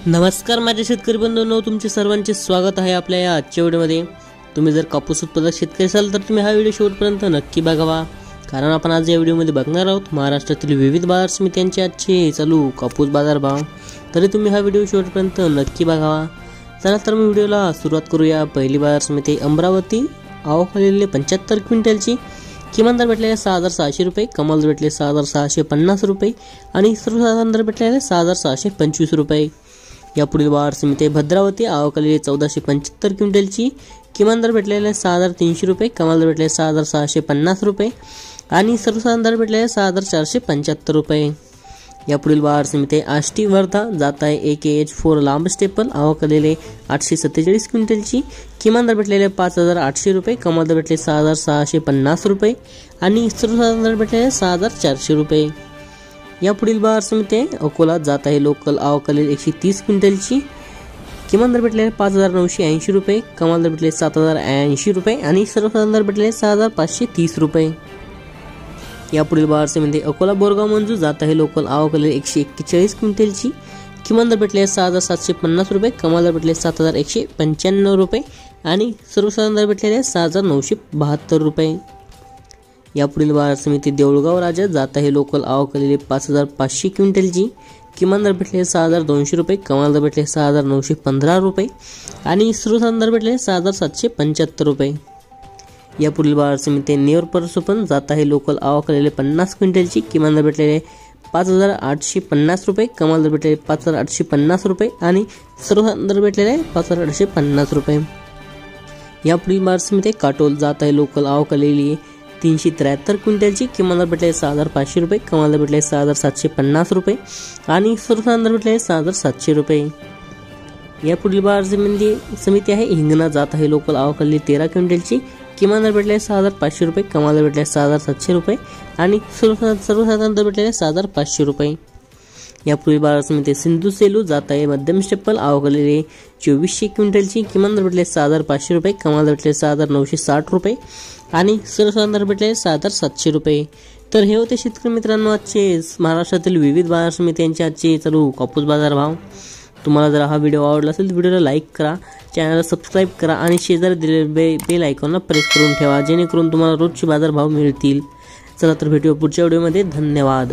नमस्कार माझ्या शेतकरी बंधूंनो, तुमचे सर्वांचे स्वागत आहे आपल्या या आजच्या व्हिडिओमध्ये। तुम्ही जर कापूस उत्पादक शेतकरी असाल तर तुम्ही हा व्हिडिओ शेवटपर्यंत नक्की बघावा, कारण आपण आज या व्हिडिओमध्ये बघणार आहोत महाराष्ट्रातील विविध बाजार समित्यांचे आजचे चालू कापूस बाजार भाव। तरी तुम्ही हा व्हिडिओ शेवटपर्यंत नक्की बघावा। चला तर मी व्हिडिओला सुरुवात करूया। पहिली बाजार समिती अमरावती, आवक आलेली 75 क्विंटलची, किमान दर भेटलेले 6600 रुपये, कमाल दर भेटले 6650 रुपये आणि सर्वसाधारण दर भेटलेले 6625 रुपये। या पुढील बाजार समिती भद्रावती, आवक आलेली 1475 क्विंटलची, किमान दर भेटलेले 6300 रुपये, कमाल दर भेटले 6650 रुपये आणि सर्वसाधारण दर भेटलेले 6475 रुपये। या पुढील बाजार समिती आष्टी वर्धा, जात आहे AKH4 लांब स्टेपल, आवक आलेले 847 क्विंटलची, किमान दर भेटलेले 5800 रुपये, कमाल दर भेटले 6650 रुपये आणि सर्वसाधारण दर भेटलेले 6400 रुपये। या पुढील बाजार समिती अकोला, जात आहे लोकल, आवक आलेली 130 क्विंटलची, किमान दर भेटलेले 5980 रुपये, कमाल दर भेटले 7080 रुपये आणि सर्वसाधारण दर भेटलेले 6530 रुपये। या पुढील बाजार समिती अकोला बोरगाव मंजू, जात आहे लोकल, आवक आलेली 141 क्विंटलची, किमान दर भेटले 6750 रुपये, कमाल दर भेटले 7195 रुपये आणि सर्वसाधारण दर भेटलेले 6972 रुपये। या पुढील बाजार समिती देऊळगाव राजा, जात आहे लोकल, आवक आलेली 5500 क्विंटलची, किमान दर भेटले 6200 रुपये, कमाल दर भेटले 6915 रुपये आणि सर्वसाधारण दर भेटले 6775 रुपये। या पुढील बाजार समिती नेवर परसोपन, जात आहे लोकल, आवक आलेले 50 क्विंटलची, किमान दर भेटलेले 5850 रुपये, कमाल दर भेटलेले 5850 रुपये आणि सर्वसाधारण दर भेटलेले 5850 रुपये। या पुढील बाजार समिती काटोल, जात आहे लोकल, आवक आलेली 373 क्विंटलची, किमान दर भेटले 6500 रुपये, कमाल दर भेटले 6750 रुपये आणि सर्वसाधारण दर भेटले 6700 रुपये। या पुढील बाजार समिती आहे हिंगणा, जात आहे लोकल, आवक आलेली 13 क्विंटलची, किमान दर भेटले 6500 रुपये, कमाल दर भेटले 6700 रुपये आणि सर्वसाधारण दर भेटले 6500 रुपये। या पुढील बाजार समिती सिंधू सेलू, जात आहे मध्यम स्टेपल, आवक आलेली 2400 क्विंटलची, किमान दर भेटले 6500 रुपये, कमाल दर भेटले 6960 रुपये आणि सर्वसाधारण दर भेटले 6700 रुपये। तर हे होते शेतकरी मित्रांनो आजचे महाराष्ट्रातील विविध बाजार समित्यांचे आजचे चालू कापूस बाजार भाव। तुम्हाला जर हा व्हिडिओ आवडला असेल तर व्हिडिओला लाईक करा, चॅनलला सबस्क्राईब करा आणि शेजारी दिलेले बेल आयकॉनला प्रेस करून ठेवा, जेणेकरून तुम्हाला रोजचे बाजार भाव मिळतील। चला तर भेटूया पुढच्या व्हिडिओमध्ये। धन्यवाद।